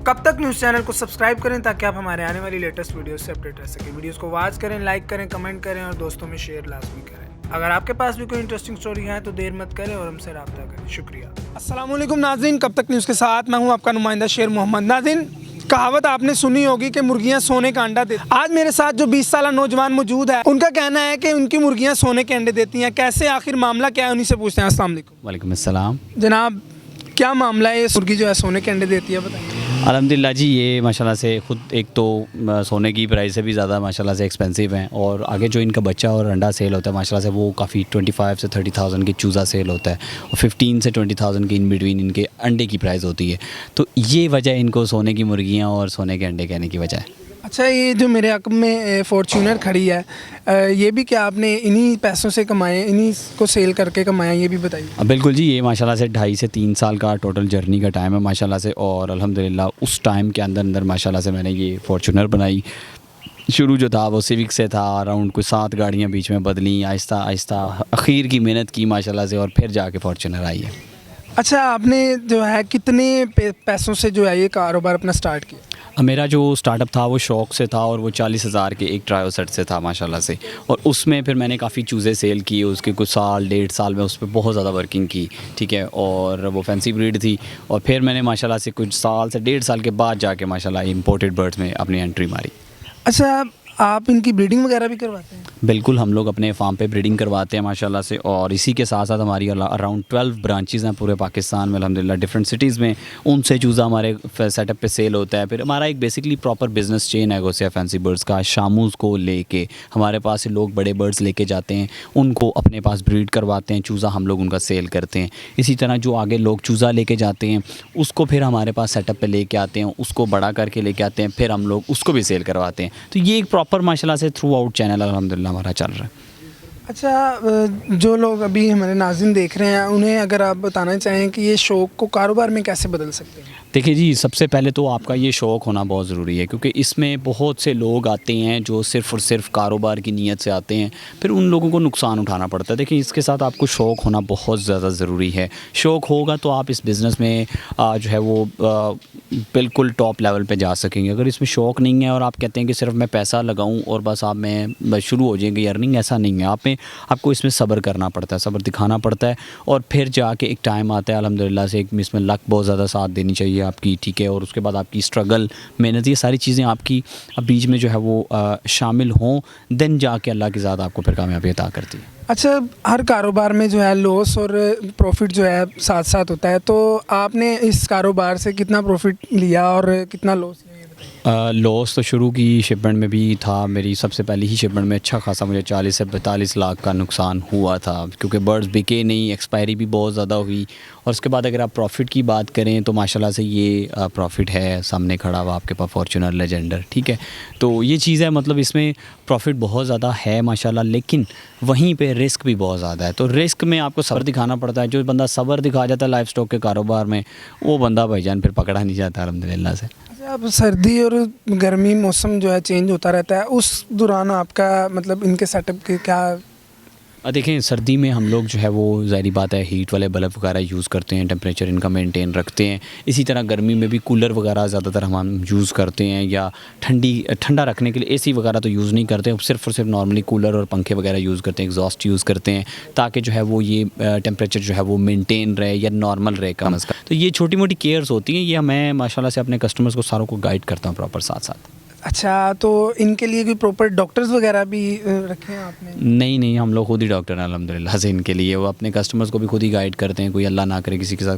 कब तक news channel को सब्सक्राइब करें ताकि आप हमारे आने वाली लेटेस्ट वीडियो से अपडेट रह सकें। वीडियोस को वॉच करें, लाइक करें, कमेंट करें और दोस्तों में शेयर लाजमी करें। अगर आपके पास भी कोई इंटरेस्टिंग स्टोरी है तो देर मत करें और हमसे रब्ता करें। शुक्रिया। अस्सलाम वालेकुम नाज़रीन, कब तक न्यूज़ के साथ मैं हूं आपका नुमाइंदा शेर मोहम्मद। नाज़रीन, कहावत आपने सुनी होगी कि मुर्गियां सोने का अंडा देती। आज मेरे साथ जो 20 साल नौजवान मौजूद है, उनका कहना है कि उनकी मुर्गियां सोने के अंडे देती हैं। कैसे, आखिर मामला क्या है, उन्हीं से पूछते हैं। अस्सलाम वालेकुम। वालेकुम अस्सलाम। जनाब, क्या मामला है, ये मुर्गी जो है सोने के अंडे देती है, बताइए। अल्हम्दुलिल्लाह जी, ये माशाल्लाह से ख़ुद एक तो सोने की प्राइस से भी ज़्यादा माशाल्लाह से एक्सपेंसिव हैं, और आगे जो इनका बच्चा और अंडा सेल होता है माशाल्लाह से वो काफ़ी 25 से 30,000 की चूज़ा सेल होता है, और 15 से 20,000 की इन बिटवीन इनके अंडे की प्राइस होती है। तो ये वजह इनको सोने की मुर्गियाँ और सोने के अंडे कहने की वजह है। अच्छा, ये जो मेरे हक़ में फॉर्च्यूनर खड़ी है, ये भी क्या आपने इन्हीं पैसों से कमाए, इन्हीं को सेल करके कमाया, ये भी बताइए। बिल्कुल जी, ये माशाल्लाह से 2.5 से 3 साल का टोटल जर्नी का टाइम है माशाल्लाह से, और अल्हम्दुलिल्लाह उस टाइम के अंदर माशाल्लाह से मैंने ये फॉर्च्यूनर बनाई। शुरू जो था वो सिविक से था, अराउंड कुछ 7 गाड़ियाँ बीच में बदली, आहिस्ता आहिस्ता आखिर की मेहनत की माशाल्लाह से, और फिर जाके फॉर्च्यूनर आई है। अच्छा, आपने जो है कितने पैसों से जो है ये कारोबार अपना स्टार्ट किया? मेरा जो स्टार्टअप था वो शौक़ से था, और वो 40,000 के एक ट्रायो सेट से था माशाल्लाह से, और उसमें फिर मैंने काफ़ी चूज़े सेल किए। उसके कुछ साल 1.5 साल में उस पर बहुत ज़्यादा वर्किंग की, ठीक है, और वो फैंसी ब्रीड थी। और फिर मैंने माशाल्लाह से कुछ साल से 1.5 साल के बाद जाके माशाल्लाह इंपोर्टेड बर्ड्स में अपनी एंट्री मारी। अच्छा, आप इनकी ब्रीडिंग वगैरह भी करवाते हैं? बिल्कुल, हम लोग अपने फार्म पे ब्रीडिंग करवाते हैं माशाल्लाह से, और इसी के साथ साथ हमारी अराउंड 12 ब्रांचेज़ हैं पूरे पाकिस्तान में अल्हम्दुलिल्लाह, डिफरेंट सिटीज़ में। उनसे चूज़ा हमारे सेटअप पे सेल होता है। फिर हमारा एक बेसिकली प्रॉपर बिज़नेस चेन है गोसिया फैंसी बर्ड्स का। शामूज़ को लेके हमारे पास से लोग बड़े बर्ड्स लेके जाते हैं, उनको अपने पास ब्रीड करवाते हैं, चूज़ा हम लोग उनका सेल करते हैं। इसी तरह जो आगे लोग चूज़ा लेके जाते हैं उसको फिर हमारे पास सेटअप पे लेके आते हैं, उसको बड़ा करके लेके आते हैं, फिर हम लोग उसको भी सेल करवाते हैं। तो ये एक प्रॉपर माशाल्लाह से थ्रू आउट चैनल अल्हम्दुलिल्लाह हमारा चल रहा है। अच्छा, जो लोग अभी हमारे नाज़रीन देख रहे हैं, उन्हें अगर आप बताना चाहें कि ये शौक़ को कारोबार में कैसे बदल सकते हैं? देखिए जी, सबसे पहले तो आपका ये शौक़ होना बहुत ज़रूरी है, क्योंकि इसमें बहुत से लोग आते हैं जो सिर्फ़ और सिर्फ कारोबार की नीयत से आते हैं, फिर उन लोगों को नुकसान उठाना पड़ता है। देखिए, इसके साथ आपको शौक़ होना बहुत ज़्यादा ज़रूरी है। शौक़ होगा तो आप इस बिज़नेस में जो है वो बिल्कुल टॉप लेवल पे जा सकेंगे। अगर इसमें शौक़ नहीं है और आप कहते हैं कि सिर्फ मैं पैसा लगाऊं और बस आप मैं शुरू हो जाएंगे अर्निंग, ऐसा नहीं है। आपको इसमें सब्र करना पड़ता है, सब्र दिखाना पड़ता है, और फिर जाके एक टाइम आता है अल्हम्दुलिल्लाह से, इसमें लक बहुत ज़्यादा साथ देनी चाहिए आपकी, ठीक है, और उसके बाद आपकी स्ट्रगल, मेहनत, ये सारी चीज़ें आपकी बीच में जो है वो शामिल हों, देन जाके अल्लाह की ज़ात आपको फिर कामयाबी अता करती है। अच्छा, हर कारोबार में जो है लॉस और प्रॉफिट जो है साथ साथ होता है, तो आपने इस कारोबार से कितना प्रॉफिट लिया और कितना लॉस लिया? लॉस तो शुरू की शिपमेंट में भी था। मेरी सबसे पहली ही शिपमेंट में अच्छा खासा मुझे 40 से 42 लाख का नुकसान हुआ था, क्योंकि बर्ड्स बिके नहीं, एक्सपायरी भी बहुत ज़्यादा हुई। और उसके बाद अगर आप प्रॉफिट की बात करें तो माशाल्लाह से ये प्रॉफिट है, सामने खड़ा हुआ आपके पास फॉर्च्यूनर लेजेंडर, ठीक है। तो ये चीज़ है, मतलब इसमें प्रॉफिट बहुत ज़्यादा है माशाल्लाह, लेकिन वहीं पे रिस्क भी बहुत ज़्यादा है। तो रिस्क में आपको सब्र दिखाना पड़ता है। जो बंदा सब्र दिखा जाता है लाइफ स्टॉक के कारोबार में, वो बंदा भाईजान फिर पकड़ा नहीं जाता अल्हम्दुलिल्लाह से। अब सर्दी और गर्मी मौसम जो है चेंज होता रहता है, उस दौरान आपका मतलब इनके सेटअप के क्या? देखें, सर्दी में हम लोग जो है वो ज़ाहिर बात है हीट वाले बल्ब वगैरह यूज़ करते हैं, टेम्परेचर इनका मेंटेन रखते हैं। इसी तरह गर्मी में भी कूलर वगैरह ज़्यादातर हम यूज़ करते हैं, या ठंडा रखने के लिए एसी वगैरह तो यूज़ नहीं करते, सिर्फ और सिर्फ नॉर्मली कूलर और पंखे वगैरह यूज़ करते हैं, एग्जॉस्ट यूज़ करते हैं, ताकि जो है वो ये टेम्परेचर जो है वो मेनटेन रहे या नॉर्मल रहे कम अज़ कम। तो ये छोटी मोटी केयर्स होती हैं, ये मैं माशाल्लाह से अपने कस्टमर्स को सारों को गाइड करता हूँ प्रॉपर साथ साथ। अच्छा, तो इनके लिए कोई प्रॉपर डॉक्टर्स वगैरह भी रखे हैं आपने? नहीं, हम लोग खुद ही डॉक्टर हैं अल्हम्दुलिल्लाह से इनके लिए। वो अपने कस्टमर्स को भी खुद ही गाइड करते हैं। कोई अल्लाह ना करे किसी के साथ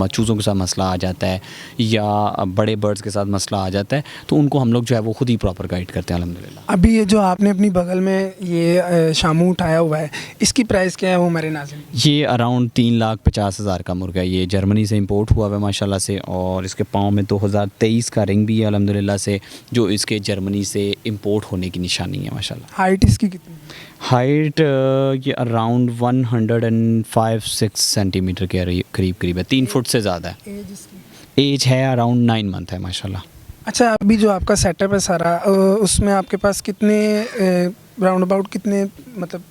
चूज़ों के साथ मसला आ जाता है या बड़े बर्ड्स के साथ मसला आ जाता है, तो उनको हम लोग जो है वो खुद ही प्रॉपर गाइड करते हैं अल्हम्दुलिल्लाह। अभी ये जो आपने अपनी बगल में ये शामू उठाया हुआ है, इसकी प्राइस क्या है वो हमारे नाज़रीन? ये अराउंड 3,50,000 का मुर्गा है। ये जर्मनी से इंपोर्ट हुआ है माशाल्लाह से, और इसके पाँव में 2023 का रिंग भी है अल्हम्दुलिल्लाह से, जो इसके जर्मनी से इंपोर्ट होने की निशानी है माशाल्लाह। हाइट इसकी कितनी? हाइट ये अराउंड 105-6 सेंटीमीटर के करीब है, 3 फुट से ज़्यादा है। एज इसकी? एज है अराउंड 9 मंथ है माशाल्लाह। अच्छा, अभी जो आपका सेटअप है सारा, उसमें आपके पास कितने राउंड अबाउट कितने मतलब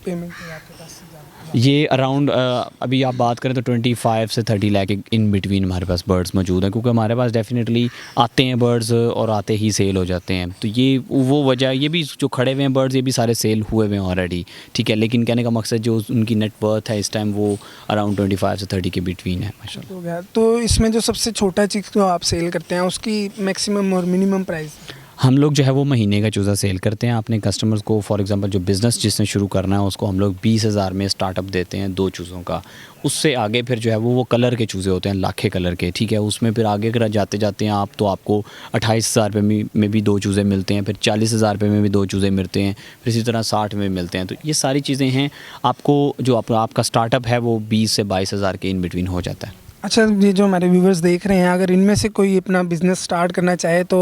पेमेंट है आपके पास से ज़्यादा? ये अराउंड अभी आप बात करें तो 25 से 30 लाख इन बिटवीन हमारे पास बर्ड्स मौजूद हैं, क्योंकि हमारे पास डेफिनेटली आते हैं बर्ड्स और आते ही सेल हो जाते हैं। तो ये वो वजह, ये भी जो खड़े हुए हैं बर्ड्स ये भी सारे सेल हुए हुए हैं ऑलरेडी, ठीक है। लेकिन कहने का मकसद जो उनकी नेट वर्थ है इस टाइम वो अराउंड 25 से 30 के बिटवीन है माशाल्लाह। हो गया। तो इसमें जो सबसे छोटा चीज़ जो आप सेल करते हैं उसकी मैक्सिमम और मिनिमम प्राइस? हम लोग जो है वो महीने का चूज़ा सेल करते हैं अपने कस्टमर्स को। फॉर एग्जांपल जो बिज़नेस जिसने शुरू करना है उसको हम लोग 20,000 में स्टार्टअप देते हैं 2 चूज़ों का। उससे आगे फिर जो है वो कलर के चूज़े होते हैं, लाखे कलर के, ठीक है। उसमें फिर आगे अगर जाते जाते हैं आप तो आपको 28,000 रुपये में भी 2 चूज़े मिलते हैं, फिर 40,000 रुपये में भी 2 चूज़े मिलते हैं, फिर इसी तरह 60 में मिलते हैं। तो ये सारी चीज़ें हैं। आपको जो आपका स्टार्टअप है वो 20 से 22,000 के इन बिटवीन हो जाता है। अच्छा, ये जो हमारे व्यूवर्स देख रहे हैं, अगर इनमें से कोई अपना बिज़नेस स्टार्ट करना चाहे तो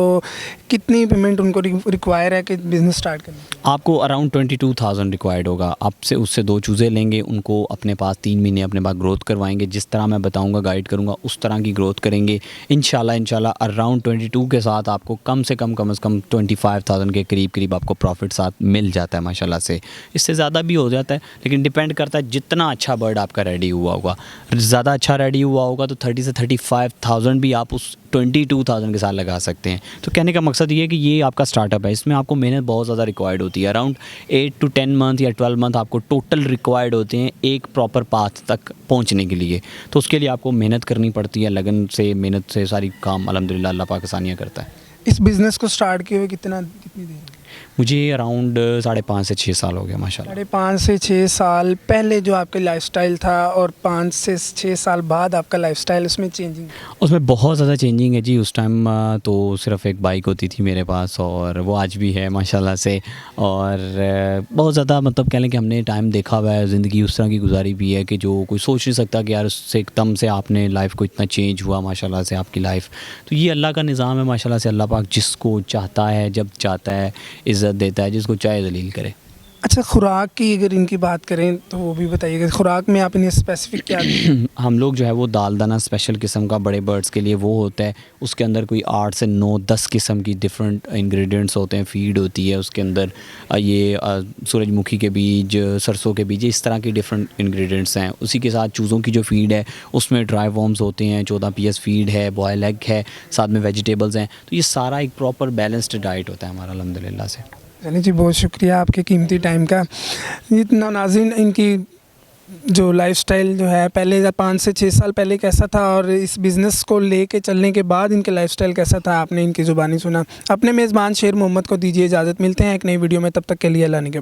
कितनी पेमेंट उनको रिक्वायर है कि बिज़नेस स्टार्ट करने के लिए? आपको अराउंड 22,000 रिक्वायर्ड होगा। आपसे उससे 2 चूज़े लेंगे, उनको अपने पास 3 महीने अपने पास ग्रोथ करवाएंगे। जिस तरह मैं बताऊंगा गाइड करूंगा उस तरह की ग्रोथ करेंगे इंशाल्लाह अराउंड 22 के साथ आपको कम से कम 25,000 के करीब आपको प्रॉफिट साथ मिल जाता है माशाल्लाह से। इससे ज़्यादा भी हो जाता है, लेकिन डिपेंड करता है जितना अच्छा बर्ड आपका रेडी हुआ होगा। ज़्यादा अच्छा रेडी हुआ होगा तो 30 से 35,000 भी आप उस 22,000 के साथ लगा सकते हैं। तो कहने का मकसद ये है कि ये आपका स्टार्टअप है, इसमें आपको मेहनत बहुत ज़्यादा रिक्वायर्ड होती है। अराउंड 8 to 10 मंथ या 12 मंथ आपको टोटल रिक्वायर्ड होते हैं एक प्रॉपर पाथ तक पहुंचने के लिए। तो उसके लिए आपको मेहनत करनी पड़ती है, लगन से, मेहनत से सारी काम अल्हम्दुलिल्लाह अल्लाह पाक आसानियाँ करता है। इस बिज़नेस को स्टार्ट किए हुए कितनी देर? मुझे अराउंड 5.5 से 6 साल हो गया माशाल्लाह। 5.5 से 6 साल पहले जो आपका लाइफस्टाइल था और 5 से 6 साल बाद आपका लाइफस्टाइल, उसमें चेंजिंग? उसमें बहुत ज़्यादा चेंजिंग है जी। उस टाइम तो सिर्फ़ एक बाइक होती थी मेरे पास और वो आज भी है माशाल्लाह से। और बहुत ज़्यादा मतलब कह लें कि हमने टाइम देखा हुआ है, ज़िंदगी उस तरह की गुजारी भी है कि जो कोई सोच नहीं सकता कि यार उससे एकदम से आपने लाइफ को इतना चेंज हुआ माशाल्लाह से आपकी लाइफ। तो ये अल्लाह का निज़ाम है माशाल्लाह से। अल्लाह पाक जिसको चाहता है जब चाहता है इज़्ज़त देता है, जिसको चाहे ज़लील करे। अच्छा, खुराक की अगर इनकी बात करें तो वो भी बताइएगा, खुराक में आप इन्हें स्पेसिफिक क्या हम लोग जो है वो दाल दाना स्पेशल किस्म का बड़े बर्ड्स के लिए वो होता है। उसके अंदर कोई 8 से 9-10 किस्म की डिफरेंट इंग्रेडिएंट्स होते हैं, फीड होती है उसके अंदर। ये सूरजमुखी के बीज, सरसों के बीज, इस तरह की डिफरेंट इंग्रेडिएंट्स हैं। उसी के साथ चूज़ों की जो फीड है उसमें ड्राई वॉर्म्स होते हैं, 14 PS फीड है, बॉयल एग है, साथ में वेजिटेबल्स हैं। तो ये सारा एक प्रॉपर बैलेंस्ड डाइट होता है हमारा अल्हम्दुलिल्लाह से। चलिए जी, बहुत शुक्रिया आपके कीमती टाइम का। इतना नाज़रीन, इनकी जो लाइफस्टाइल जो है पहले 5 से 6 साल पहले कैसा था और इस बिज़नेस को लेके चलने के बाद इनके लाइफस्टाइल कैसा था, आपने इनकी ज़ुबानी सुना। अपने मेज़बान शेर मोहम्मद को दीजिए इजाज़त। मिलते हैं एक नई वीडियो में, तब तक के लिए अल्लाह ने के